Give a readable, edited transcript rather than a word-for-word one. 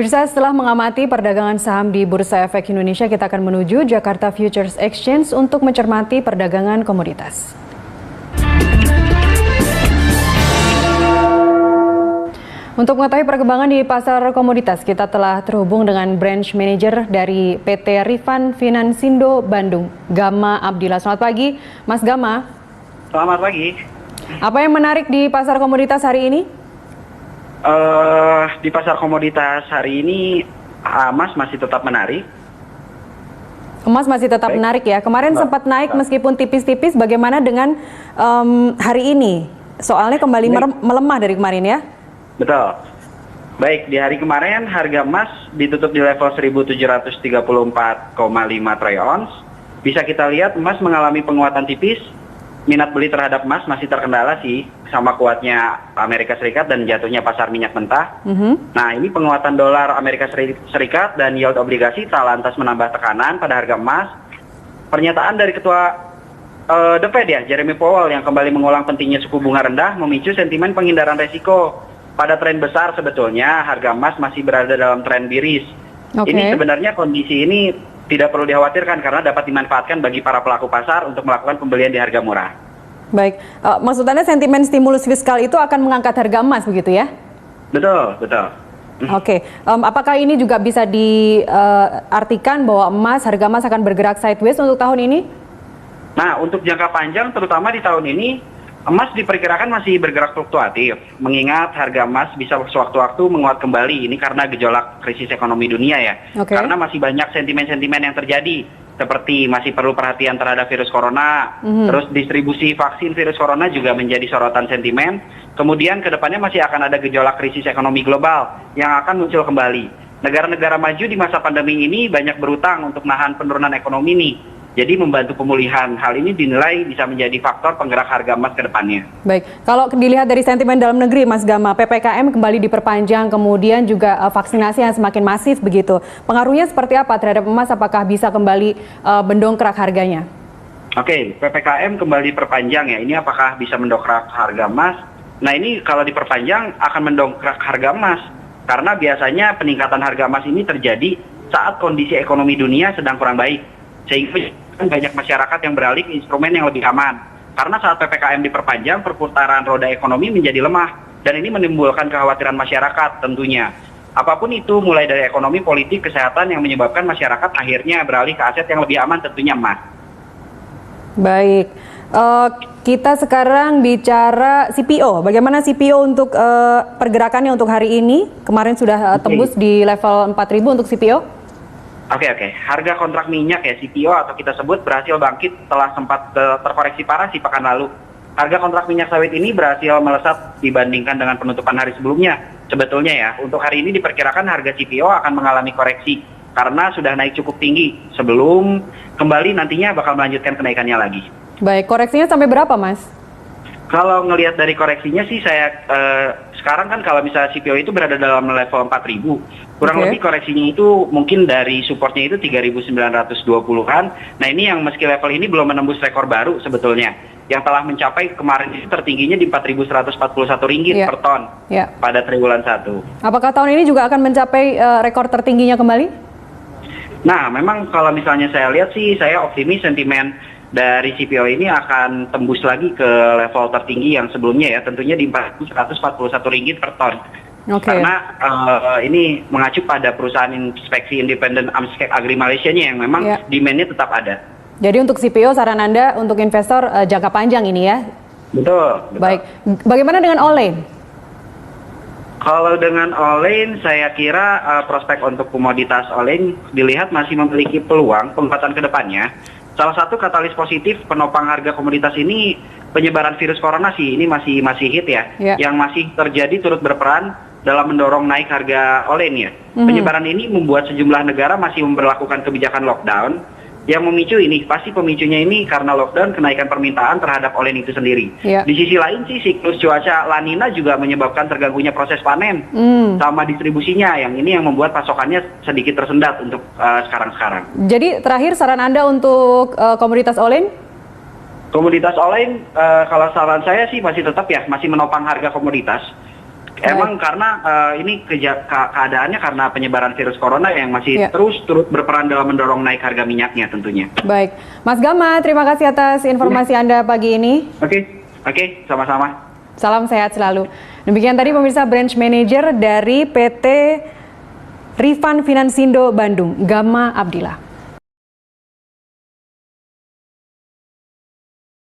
Pemirsa, setelah mengamati perdagangan saham di Bursa Efek Indonesia, kita akan menuju Jakarta Futures Exchange untuk mencermati perdagangan komoditas. Untuk mengetahui perkembangan di pasar komoditas, kita telah terhubung dengan Branch Manager dari PT Rifan Finansindo Bandung, Gama Abdillah. Selamat pagi, Mas Gama. Selamat pagi. Apa yang menarik di pasar komoditas hari ini? Di pasar komoditas hari ini, emas masih tetap menarik. Emas masih tetap menarik ya. Kemarin sempat naik meskipun tipis-tipis. Bagaimana dengan hari ini? Soalnya kembali melemah dari kemarin ya. Betul. Baik, di hari kemarin harga emas ditutup di level 1.734,5 troy ounce. Bisa kita lihat emas mengalami penguatan tipis. Minat beli terhadap emas masih terkendala sih, sama kuatnya Amerika Serikat dan jatuhnya pasar minyak mentah. Nah, ini penguatan dolar Amerika Serikat dan yield obligasi tak lantas menambah tekanan pada harga emas. Pernyataan dari Ketua The Fed ya, Jeremy Powell yang kembali mengulang pentingnya suku bunga rendah memicu sentimen penghindaran resiko. Pada tren besar sebetulnya harga emas masih berada dalam tren bearish. Ini sebenarnya kondisi ini tidak perlu dikhawatirkan karena dapat dimanfaatkan bagi para pelaku pasar untuk melakukan pembelian di harga murah. Baik, maksud Anda sentimen stimulus fiskal itu akan mengangkat harga emas begitu ya? Betul, betul. Oke, apakah ini juga bisa diartikan bahwa harga emas akan bergerak sideways untuk tahun ini? Nah, untuk jangka panjang terutama di tahun ini, emas diperkirakan masih bergerak fluktuatif, mengingat harga emas bisa sewaktu-waktu menguat kembali. Ini karena gejolak krisis ekonomi dunia ya. Karena masih banyak sentimen-sentimen yang terjadi, seperti masih perlu perhatian terhadap virus corona, terus distribusi vaksin virus corona juga menjadi sorotan sentimen. Kemudian kedepannya masih akan ada gejolak krisis ekonomi global yang akan muncul kembali. Negara-negara maju di masa pandemi ini banyak berutang untuk nahan penurunan ekonomi nih. Jadi membantu pemulihan. Hal ini dinilai bisa menjadi faktor penggerak harga emas ke depannya. Baik, kalau dilihat dari sentimen dalam negeri, Mas Gama, PPKM kembali diperpanjang, kemudian juga vaksinasi yang semakin masif begitu. Pengaruhnya seperti apa terhadap emas? Apakah bisa kembali mendongkrak harganya? Oke, PPKM kembali diperpanjang ya. Ini apakah bisa mendongkrak harga emas? Nah, ini kalau diperpanjang akan mendongkrak harga emas. Karena biasanya peningkatan harga emas ini terjadi saat kondisi ekonomi dunia sedang kurang baik. Sehingga banyak masyarakat yang beralih ke instrumen yang lebih aman. Karena saat PPKM diperpanjang, perputaran roda ekonomi menjadi lemah. Dan ini menimbulkan kekhawatiran masyarakat tentunya. Apapun itu, mulai dari ekonomi, politik, kesehatan yang menyebabkan masyarakat akhirnya beralih ke aset yang lebih aman, tentunya emas. Baik, kita sekarang bicara CPO. Bagaimana CPO untuk pergerakannya untuk hari ini? Kemarin sudah tembus di level 4.000 untuk CPO. Oke. Harga kontrak minyak ya CPO atau kita sebut berhasil bangkit setelah sempat terkoreksi parah di pekan lalu. Harga kontrak minyak sawit ini berhasil melesat dibandingkan dengan penutupan hari sebelumnya. Sebetulnya ya, untuk hari ini diperkirakan harga CPO akan mengalami koreksi karena sudah naik cukup tinggi sebelum kembali nantinya bakal melanjutkan kenaikannya lagi. Baik, koreksinya sampai berapa, Mas? Kalau ngelihat dari koreksinya sih saya sekarang kan kalau misalnya CPO itu berada dalam level 4.000, kurang lebih koreksinya itu mungkin dari supportnya itu 3.920-an. Nah, ini yang meski level ini belum menembus rekor baru sebetulnya. Yang telah mencapai kemarin itu tertingginya di 4.141 ringgit per ton pada triwulan 1. Apakah tahun ini juga akan mencapai rekor tertingginya kembali? Nah, memang kalau misalnya saya lihat sih, saya optimis sentimen dari CPO ini akan tembus lagi ke level tertinggi yang sebelumnya ya, tentunya di 4.141 ringgit per ton. Karena ini mengacu pada perusahaan inspeksi independen Amskek Agri Malaysia-nya yang memang demand-nya tetap ada. Jadi untuk CPO saran Anda untuk investor jangka panjang ini ya? Betul. Baik, bagaimana dengan all-in? Kalau dengan all-in, saya kira prospek untuk komoditas all-in dilihat masih memiliki peluang penguatan ke depannya. Salah satu katalis positif penopang harga komoditas ini penyebaran virus corona sih, ini masih hit ya, yang masih terjadi turut berperan dalam mendorong naik harga all-in ya. Penyebaran ini membuat sejumlah negara masih memberlakukan kebijakan lockdown yang memicu ini, pasti pemicunya ini karena lockdown, kenaikan permintaan terhadap all-in itu sendiri. Di sisi lain sih siklus cuaca La Nina juga menyebabkan terganggunya proses panen sama distribusinya, yang ini yang membuat pasokannya sedikit tersendat untuk sekarang-sekarang. Jadi terakhir saran Anda untuk komoditas all-in? Komoditas all-in kalau saran saya sih masih tetap ya, masih menopang harga komoditas. Emang karena ini keadaannya karena penyebaran virus corona yang masih terus turut berperan dalam mendorong naik harga minyaknya tentunya. Baik, Mas Gama, terima kasih atas informasi Anda pagi ini. Oke, sama-sama. Salam sehat selalu. Demikian tadi pemirsa Branch Manager dari PT Rifan Finansindo Bandung, Gama Abdillah.